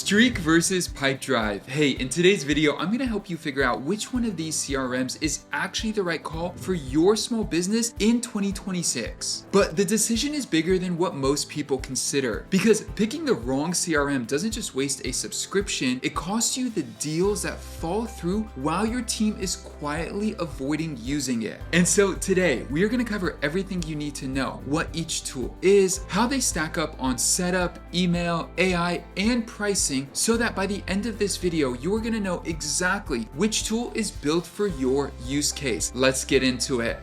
Streak versus Pipedrive. Hey, in today's video, I'm gonna help you figure out which one of these CRMs is actually the right call for your small business in 2026. But the decision is bigger than what most people consider, because picking the wrong CRM doesn't just waste a subscription, it costs you the deals that fall through while your team is quietly avoiding using it. And so today, we are gonna cover everything you need to know, what each tool is, how they stack up on setup, email, AI, and pricing, so that by the end of this video, you're gonna know exactly which tool is built for your use case. Let's get into it.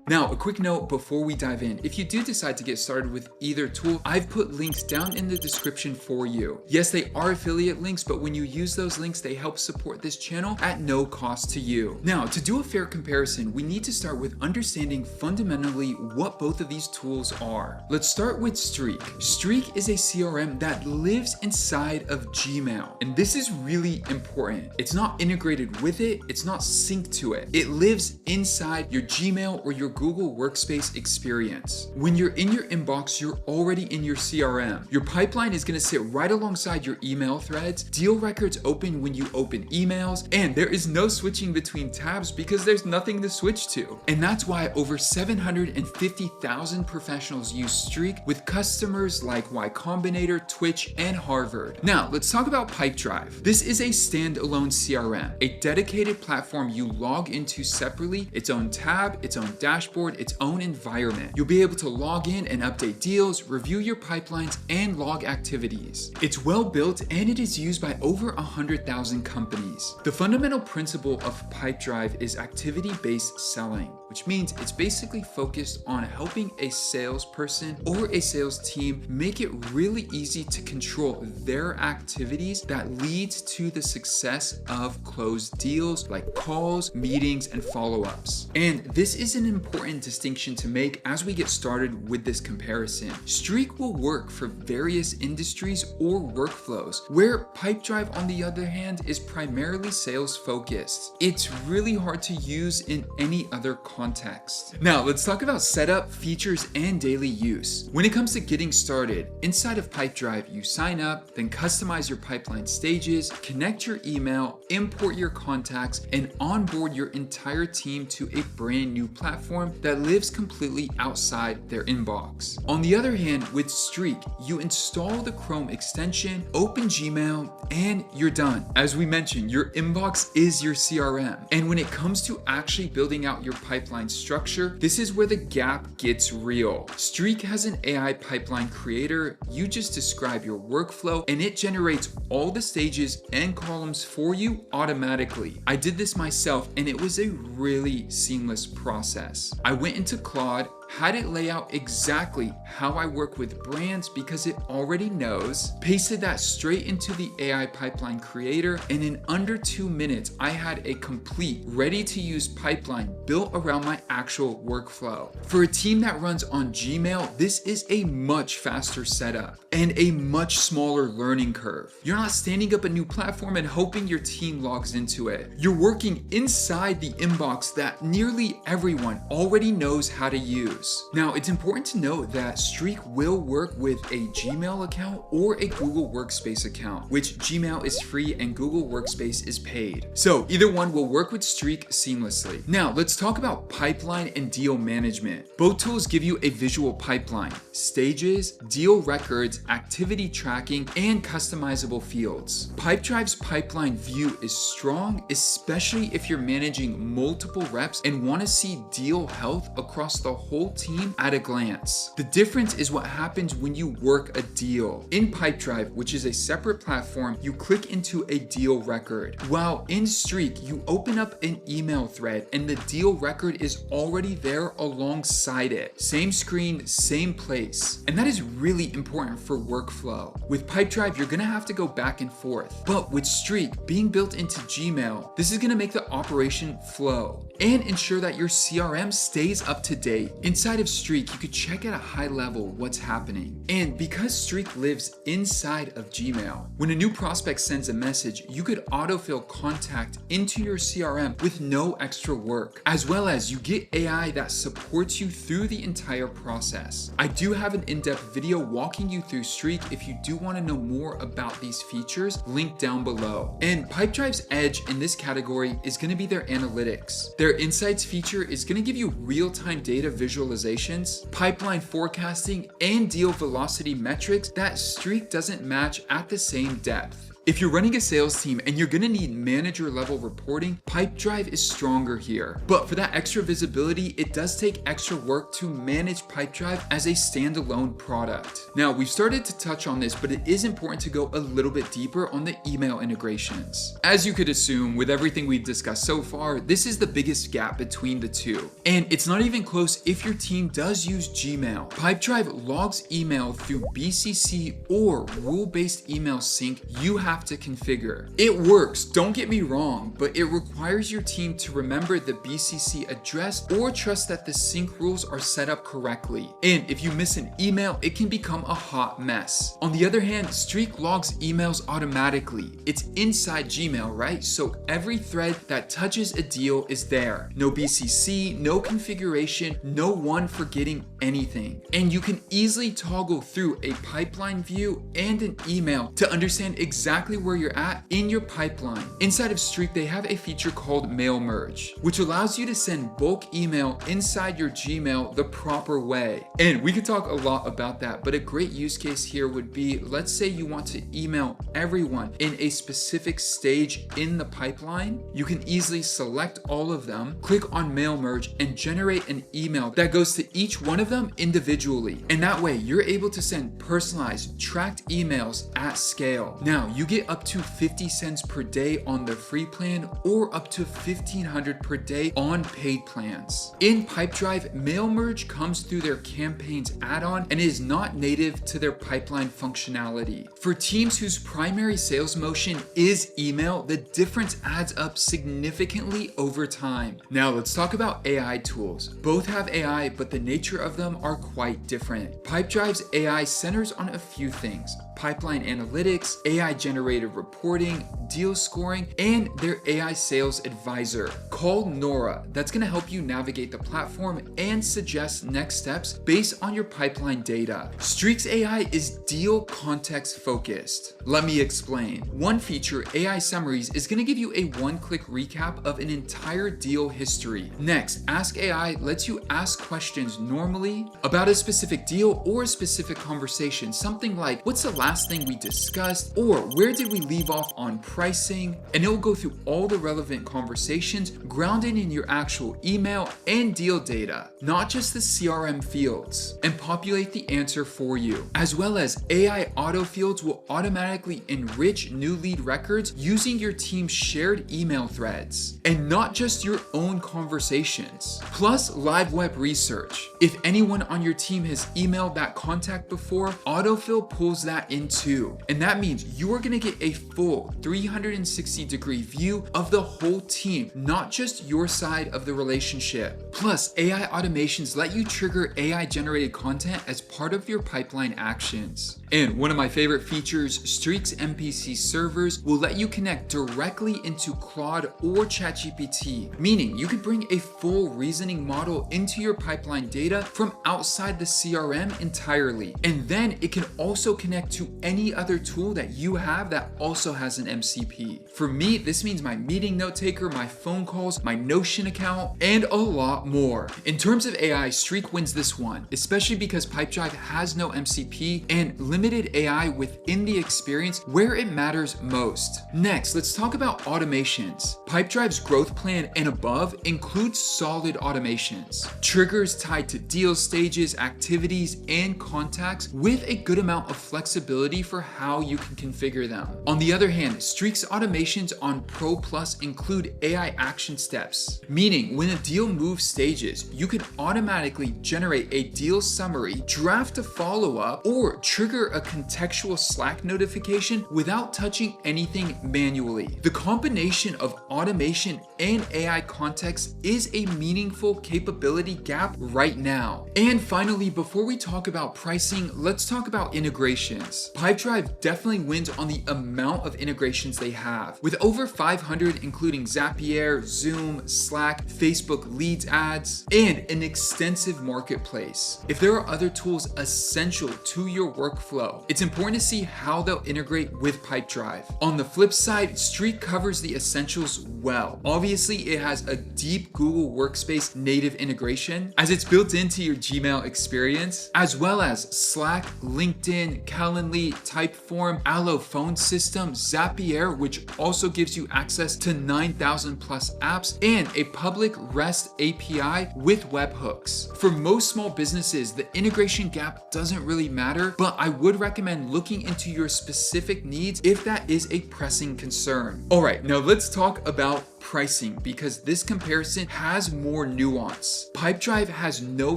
Now, a quick note before we dive in. If you do decide to get started with either tool, I've put links down in the description for you. Yes, they are affiliate links, but when you use those links, they help support this channel at no cost to you. Now, to do a fair comparison, we need to start with understanding fundamentally what both of these tools are. Let's start with Streak. Streak is a CRM that lives inside of Gmail, and this is really important. It's not integrated with it, it's not synced to it. It lives inside your Gmail or your Google Workspace experience. When you're in your inbox, you're already in your CRM. Your pipeline is gonna sit right alongside your email threads. Deal records open when you open emails, and there is no switching between tabs because there's nothing to switch to. And that's why over 750,000 professionals use Streak, with customers like Y Combinator, Twitch, and Harvard. Now, let's talk about Pipedrive. This is a standalone CRM, a dedicated platform you log into separately, its own tab, its own dashboard, its own environment. You'll be able to log in and update deals, review your pipelines, and log activities. It's well built and it is used by over 100,000 companies. The fundamental principle of Pipedrive is activity-based selling, which means it's basically focused on helping a salesperson or a sales team make it really easy to control their activities that leads to the success of closed deals like calls, meetings, and follow-ups. And this is an important distinction to make as we get started with this comparison. Streak will work for various industries or workflows, where Pipedrive, on the other hand, is primarily sales focused. It's really hard to use in any other context. Now, let's talk about setup, features, and daily use. When it comes to getting started, inside of Pipedrive, you sign up, then customize your pipeline stages, connect your email, import your contacts, and onboard your entire team to a brand new platform that lives completely outside their inbox. On the other hand, with Streak, you install the Chrome extension, open Gmail, and you're done. As we mentioned, your inbox is your CRM. And when it comes to actually building out your pipeline structure, this is where the gap gets real. Streak has an AI pipeline creator. You just describe your workflow and it generates all the stages and columns for you automatically. I did this myself and it was a really seamless process. I went into Claude, had it lay out exactly how I work with brands because it already knows, pasted that straight into the AI pipeline creator, and in under 2 minutes, I had a complete ready to use pipeline built around my actual workflow. For a team that runs on Gmail, this is a much faster setup and a much smaller learning curve. You're not standing up a new platform and hoping your team logs into it. You're working inside the inbox that nearly everyone already knows how to use. Now, it's important to note that Streak will work with a Gmail account or a Google Workspace account, which Gmail is free and Google Workspace is paid. So either one will work with Streak seamlessly. Now, let's talk about pipeline and deal management. Both tools give you a visual pipeline, stages, deal records, activity tracking, and customizable fields. Pipedrive's pipeline view is strong, especially if you're managing multiple reps and want to see deal health across the whole team at a glance. The difference is what happens when you work a deal. In Pipedrive, which is a separate platform, you click into a deal record. While in Streak, you open up an email thread and the deal record is already there alongside it. Same screen, same place. And that is really important for workflow. With Pipedrive, you're gonna have to go back and forth. But with Streak being built into Gmail, this is gonna make the operation flow and ensure that your CRM stays up to date. In inside of Streak, you could check at a high level what's happening. And because Streak lives inside of Gmail, when a new prospect sends a message, you could autofill contact into your CRM with no extra work, as well as you get AI that supports you through the entire process. I do have an in-depth video walking you through Streak if you do want to know more about these features, linked down below. And Pipedrive's edge in this category is going to be their analytics. Their Insights feature is going to give you real-time data visualizations, pipeline forecasting, and deal velocity metrics that Streak doesn't match at the same depth. If you're running a sales team and you're gonna need manager level reporting, Pipedrive is stronger here. But for that extra visibility, it does take extra work to manage Pipedrive as a standalone product. Now, we've started to touch on this, but it is important to go a little bit deeper on the email integrations. As you could assume, with everything we've discussed so far, this is the biggest gap between the two. And it's not even close if your team does use Gmail. Pipedrive logs email through BCC or rule-based email sync you have to configure. It works, don't get me wrong, but it requires your team to remember the BCC address or trust that the sync rules are set up correctly. And if you miss an email, it can become a hot mess. On the other hand, Streak logs emails automatically. It's inside Gmail, right? So every thread that touches a deal is there. No BCC, no configuration, no one forgetting anything. And you can easily toggle through a pipeline view and an email to understand exactly where you're at in your pipeline. Inside of Streak, they have a feature called Mail Merge, which allows you to send bulk email inside your Gmail the proper way. And we could talk a lot about that, but a great use case here would be, let's say you want to email everyone in a specific stage in the pipeline. You can easily select all of them, click on Mail Merge, and generate an email that goes to each one of them individually. And that way, you're able to send personalized, tracked emails at scale. Now, you get up to 50 cents per day on the free plan or up to $1,500 per day on paid plans. In Pipedrive, Mail Merge comes through their campaigns add-on and is not native to their pipeline functionality. For teams whose primary sales motion is email, the difference adds up significantly over time. Now let's talk about AI tools. Both have AI, but the nature of them are quite different. Pipedrive's AI centers on a few things: pipeline analytics, AI generated reporting, deal scoring, and their AI sales advisor called Nora that's going to help you navigate the platform and suggest next steps based on your pipeline data. Streak's AI is deal context focused. Let me explain. One feature, AI summaries, is going to give you a one-click recap of an entire deal history. Next, Ask AI lets you ask questions normally about a specific deal or a specific conversation, something like, what's the last thing we discussed, or where did we leave off on pricing? And it will go through all the relevant conversations grounded in your actual email and deal data, not just the CRM fields, and populate the answer for you. As well as AI autofields will automatically enrich new lead records using your team's shared email threads, and not just your own conversations. Plus live web research. If anyone on your team has emailed that contact before, autofill pulls that in too. And that means you are gonna get a full 360-degree view of the whole team, not just your side of the relationship. Plus, AI automations let you trigger AI-generated content as part of your pipeline actions. And one of my favorite features, Streak's MPC servers will let you connect directly into Claude or ChatGPT, meaning you could bring a full reasoning model into your pipeline data from outside the CRM entirely. And then it can also connect to any other tool that you have that also has an MCP. For me, this means my meeting note taker, my phone calls, my Notion account, and a lot more. In terms of AI, Streak wins this one, especially because Pipedrive has no MCP and limited AI within the experience where it matters most. Next, let's talk about automations. Pipedrive's growth plan and above includes solid automations, triggers tied to deal stages, activities, and contacts with a good amount of flexibility for how you can configure them. On the other hand, Streak Streak's automations on Pro Plus include AI action steps, meaning when a deal moves stages, you can automatically generate a deal summary, draft a follow-up, or trigger a contextual Slack notification without touching anything manually. The combination of automation and AI context is a meaningful capability gap right now. And finally, before we talk about pricing, let's talk about integrations. Pipedrive definitely wins on the amount of integrations they have, with over 500 including Zapier, Zoom, Slack, Facebook Leads ads, and an extensive marketplace. If there are other tools essential to your workflow, it's important to see how they'll integrate with Pipedrive. On the flip side, Streak covers the essentials well. Obviously, it has a deep Google Workspace native integration as it's built into your Gmail experience, as well as Slack, LinkedIn, Calendly, Typeform, Allo phone system, Zapier, which also gives you access to 9,000 plus apps, and a public REST API with webhooks. For most small businesses, the integration gap doesn't really matter, but I would recommend looking into your specific needs if that is a pressing concern. All right, now let's talk about pricing, because this comparison has more nuance. Pipedrive has no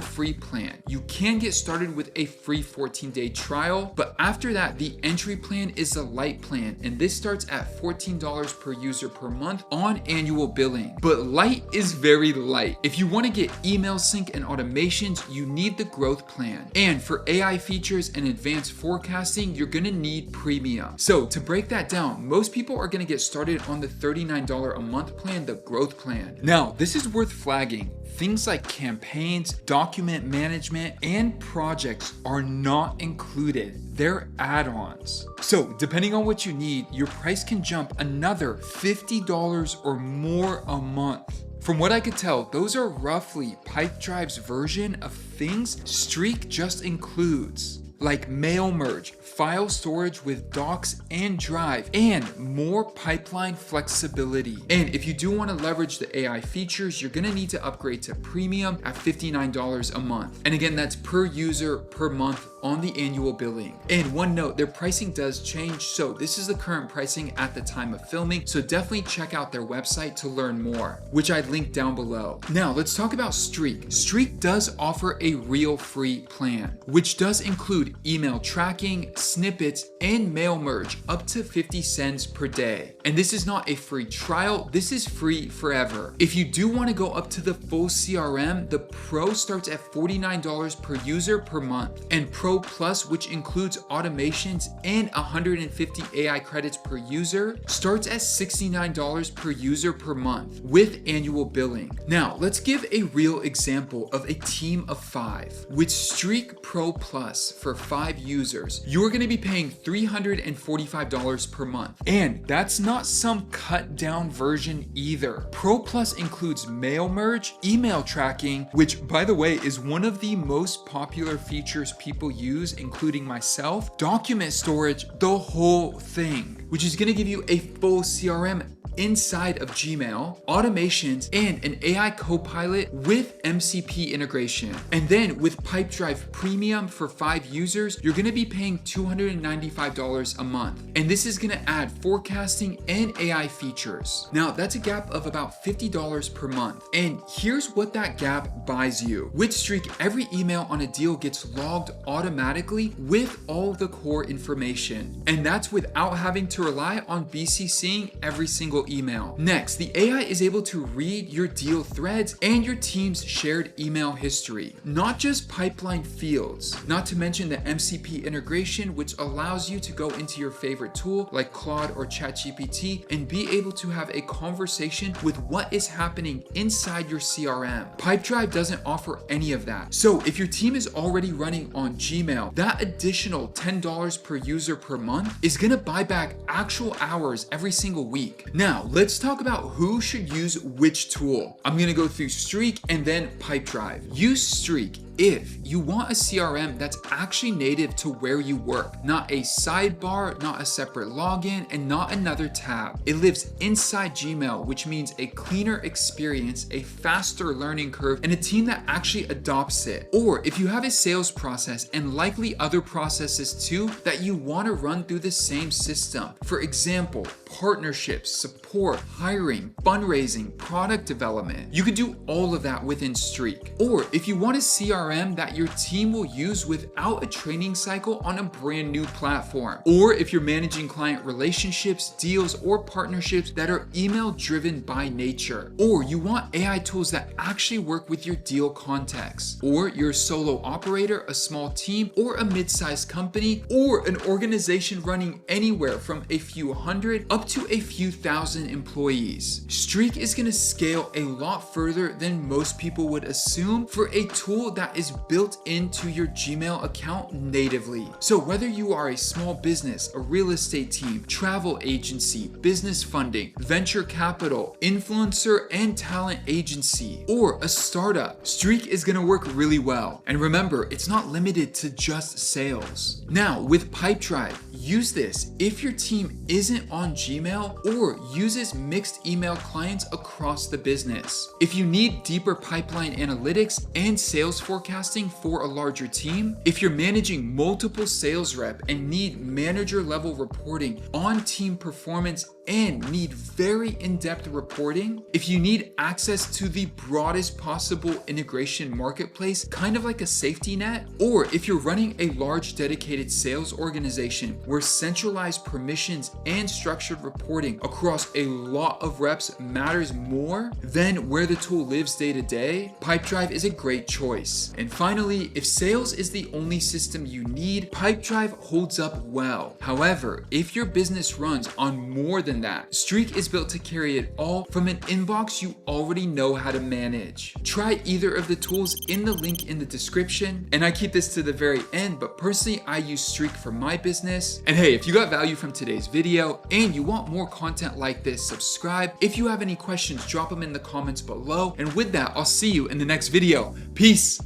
free plan. You can get started with a free 14-day trial, but after that, the entry plan is the light plan, and this starts at $14 per user per month on annual billing. But light is very light. If you want to get email sync and automations, you need the growth plan. And for AI features and advanced forecasting, you're gonna need premium. So to break that down, most people are gonna get started on the $39 a month plan, the growth plan. Now, this is worth flagging. Things like campaigns, document management, and projects are not included. They're add-ons. So depending on what you need, your price can jump another $50 or more a month. From what I could tell, those are roughly Pipedrive's version of things Streak just includes, like mail merge, file storage with Docs and Drive, and more pipeline flexibility. And if you do want to leverage the AI features, you're gonna need to upgrade to premium at $59 a month. And again, that's per user per month on the annual billing. And one note, their pricing does change, so this is the current pricing at the time of filming, so definitely check out their website to learn more, which I'd link down below. Now let's talk about Streak. Streak does offer a real free plan, which does include email tracking, snippets, and mail merge up to 50 cents per day. And this is not a free trial, this is free forever. If you do want to go up to the full CRM, the Pro starts at $49 per user per month, and Pro Plus, which includes automations and 150 AI credits per user, starts at $69 per user per month with annual billing. Now, let's give a real example of a team of 5. With Streak Pro Plus for 5 users, you're going to be paying $345 per month. And that's not some cut down version either. Pro Plus includes mail merge, email tracking, which by the way is one of the most popular features people use, including myself, document storage, the whole thing, which is going to give you a full CRM inside of Gmail, automations, and an AI copilot with MCP integration. And then with Pipedrive Premium for 5 users, you're gonna be paying $295 a month. And this is gonna add forecasting and AI features. Now, that's a gap of about $50 per month. And here's what that gap buys you. With Streak, every email on a deal gets logged automatically with all the core information. And that's without having to rely on BCCing every single email. Next, the AI is able to read your deal threads and your team's shared email history, not just pipeline fields, not to mention the MCP integration, which allows you to go into your favorite tool like Claude or ChatGPT and be able to have a conversation with what is happening inside your CRM. Pipedrive doesn't offer any of that. So if your team is already running on Gmail, that additional $10 per user per month is gonna buy back actual hours every single week. Now, let's talk about who should use which tool. I'm gonna go through Streak and then Pipedrive. Use Streak if you want a CRM that's actually native to where you work, not a sidebar, not a separate login, and not another tab. It lives inside Gmail, which means a cleaner experience, a faster learning curve, and a team that actually adopts it. Or if you have a sales process and likely other processes too that you want to run through the same system. For example, partnerships, support, hiring, fundraising, product development. You can do all of that within Streak. Or if you want a CRM that your team will use without a training cycle on a brand new platform. Or if you're managing client relationships, deals, or partnerships that are email driven by nature. Or you want AI tools that actually work with your deal context. Or you're a solo operator, a small team, or a mid-sized company, or an organization running anywhere from a few hundred up to a few thousand employees. Streak is going to scale a lot further than most people would assume for a tool that is built into your Gmail account natively. So whether you are a small business, a real estate team, travel agency, business funding, venture capital, influencer and talent agency, or a startup, Streak is going to work really well. And remember, it's not limited to just sales. Now with Pipedrive, use this if your team isn't on Gmail or uses mixed email clients across the business. If you need deeper pipeline analytics and sales forecasting for a larger team, if you're managing multiple sales reps and need manager level reporting on team performance and need very in-depth reporting, if you need access to the broadest possible integration marketplace, kind of like a safety net, or if you're running a large dedicated sales organization where centralized permissions and structured reporting across a lot of reps matters more than where the tool lives day to day, Pipedrive is a great choice. And finally, if sales is the only system you need, Pipedrive holds up well. However, if your business runs on more than that, Streak is built to carry it all from an inbox you already know how to manage. Try either of the tools in the link in the description, and I keep this to the very end, but personally I use Streak for my business. And hey, if you got value from today's video and you want more content like this, subscribe. If you have any questions, drop them in the comments below. And with that, I'll see you in the next video. Peace.